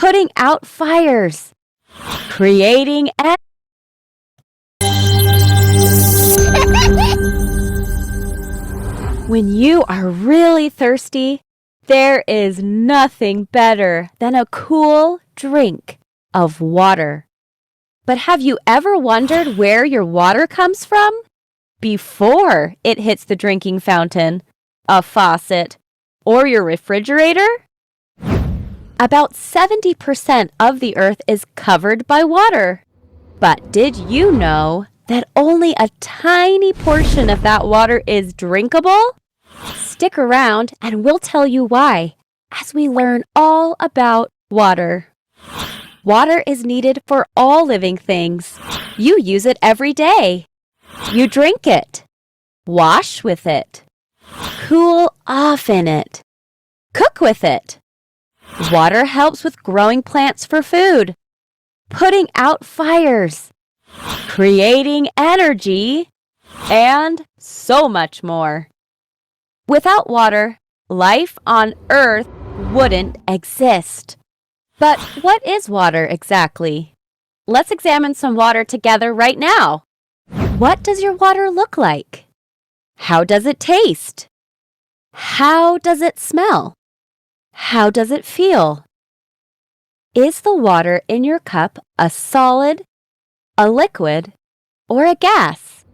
putting out fires, creating When you are really thirsty, there is nothing better than a cool drink of water. But have you ever wondered where your water comes from? Before it hits the drinking fountain, a faucet, or your refrigerator? About 70% of the earth is covered by water. But did you know that only a tiny portion of that water is drinkable? Stick around and we'll tell you why as we learn all about water. Water is needed for all living things. You use it every day. You drink it, wash with it, cool off in it, cook with it. Water helps with growing plants for food, putting out fires, creating energy, and so much more. Without water, life on Earth wouldn't exist. But what is water exactly? Let's examine some water together right now. What does your water look like? How does it taste? How does it smell? How does it feel? Is the water in your cup a solid, a liquid, or a gas?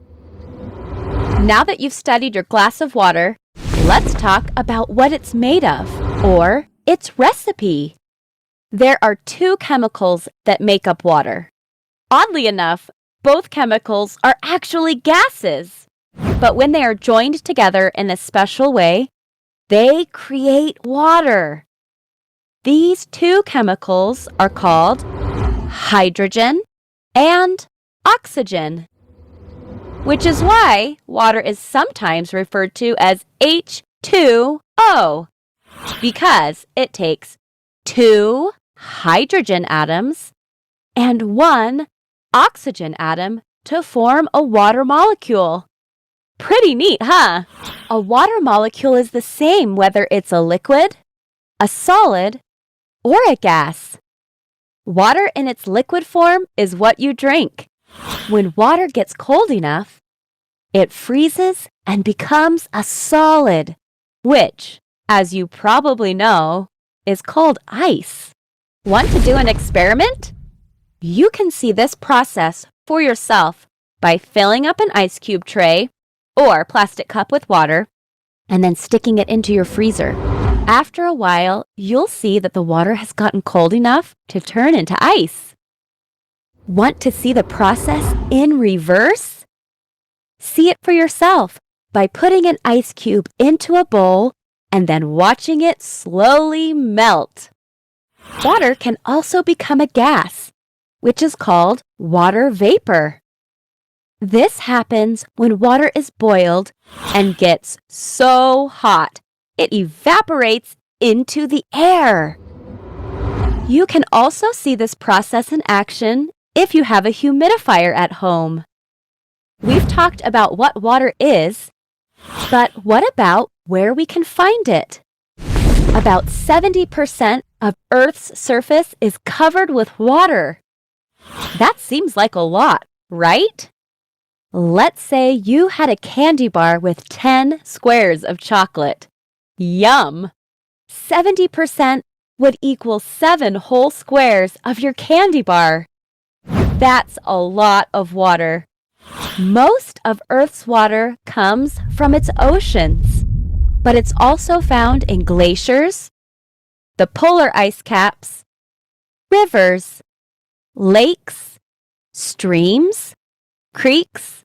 Now that you've studied your glass of water, let's talk about what it's made of, or its recipe. There are two chemicals that make up water. Oddly enough, both chemicals are actually gases. But when they are joined together in a special way, they create water. These two chemicals are called hydrogen and oxygen, which is why water is sometimes referred to as H2O, because it takes two hydrogen atoms and one oxygen atom to form a water molecule. Pretty neat, huh? A water molecule is the same whether it's a liquid, a solid, or a gas. Water in its liquid form is what you drink. When water gets cold enough, it freezes and becomes a solid, which, as you probably know, is called ice. Want to do an experiment? You can see this process for yourself by filling up an ice cube tray or plastic cup with water and then sticking it into your freezer. After a while, you'll see that the water has gotten cold enough to turn into ice. Want to see the process in reverse? See it for yourself by putting an ice cube into a bowl and then watching it slowly melt. Water can also become a gas, which is called water vapor. This happens when water is boiled and gets so hot it evaporates into the air. You can also see this process in action if you have a humidifier at home. We've talked about what water is, but what about where we can find it? About 70% of Earth's surface is covered with water. That seems like a lot, right? Let's say you had a candy bar with 10 squares of chocolate. Yum! 70% would equal 7 whole squares of your candy bar. That's a lot of water. Most of Earth's water comes from its oceans, but it's also found in glaciers, the polar ice caps, rivers, lakes, streams, creeks,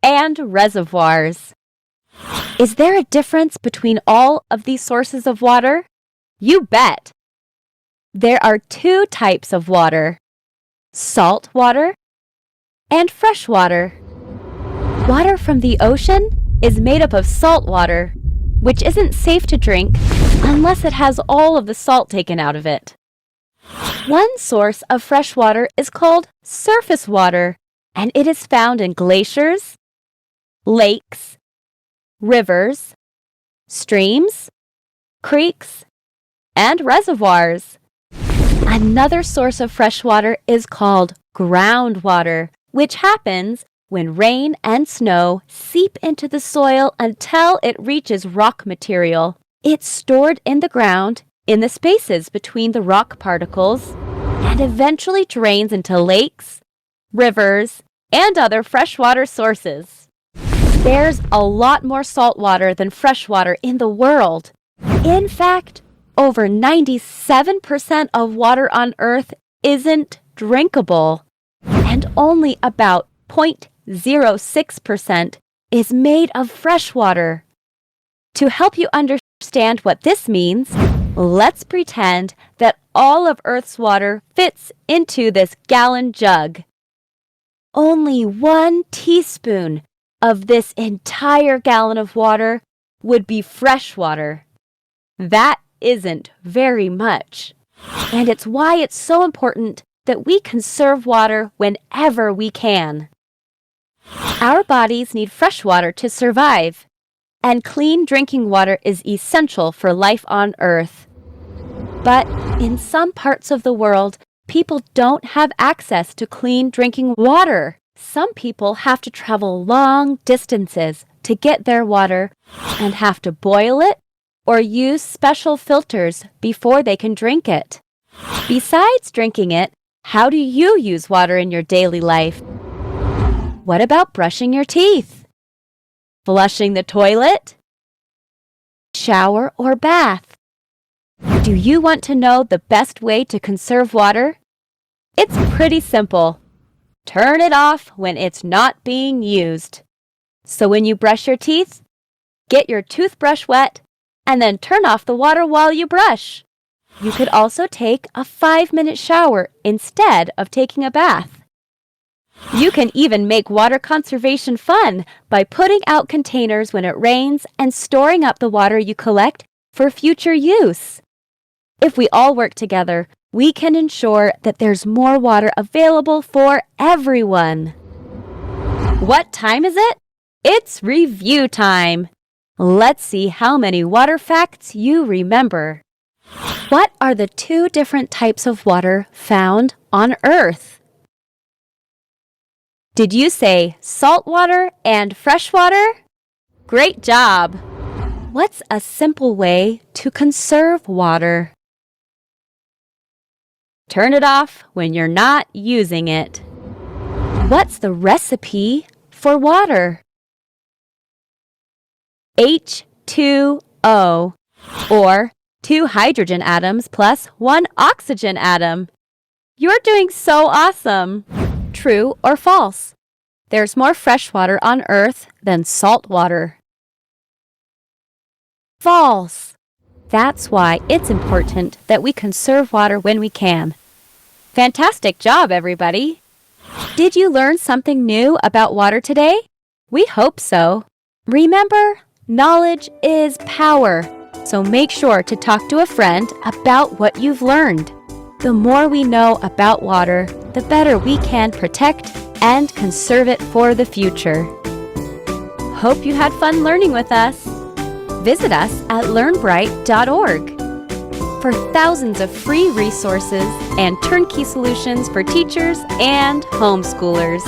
and reservoirs. Is there a difference between all of these sources of water? You bet! There are two types of water: salt water and fresh water. Water from the ocean is made up of salt water, which isn't safe to drink unless it has all of the salt taken out of it. One source of fresh water is called surface water, and it is found in glaciers, lakes, rivers, streams, creeks, and reservoirs. Another source of fresh water is called groundwater, which happens when rain and snow seep into the soil until it reaches rock material. It's stored in the ground, in the spaces between the rock particles, and eventually drains into lakes, rivers, and other freshwater sources. There's a lot more salt water than fresh water in the world. In fact, over 97% of water on Earth isn't drinkable, and only about 0.06% is made of fresh water. To help you understand what this means, let's pretend that all of Earth's water fits into this gallon jug. Only 1 teaspoon of this entire gallon of water would be fresh water. That isn't very much. And it's why it's so important that we conserve water whenever we can. Our bodies need fresh water to survive, and clean drinking water is essential for life on Earth. But in some parts of the world, people don't have access to clean drinking water. Some people have to travel long distances to get their water and have to boil it or use special filters before they can drink it. Besides drinking it, how do you use water in your daily life? What about brushing your teeth? Flushing the toilet? Shower or bath? Do you want to know the best way to conserve water? It's pretty simple. Turn it off when it's not being used. So when you brush your teeth, get your toothbrush wet and then turn off the water while you brush. You could also take a 5-minute shower instead of taking a bath. You can even make water conservation fun by putting out containers when it rains and storing up the water you collect for future use. If we all work together, we can ensure that there's more water available for everyone. What time is it? It's review time. Let's see how many water facts you remember. What are the 2 different types of water found on Earth? Did you say salt water and fresh water? Great job! What's a simple way to conserve water? Turn it off when you're not using it. What's the recipe for water? H2O, or 2 hydrogen atoms plus 1 oxygen atom. You're doing so awesome! True or false? There's more fresh water on Earth than salt water. False! That's why it's important that we conserve water when we can. Fantastic job, everybody! Did you learn something new about water today? We hope so. Remember, knowledge is power, so make sure to talk to a friend about what you've learned. The more we know about water, the better we can protect and conserve it for the future. Hope you had fun learning with us. Visit us at learnbright.org for thousands of free resources and turnkey solutions for teachers and homeschoolers.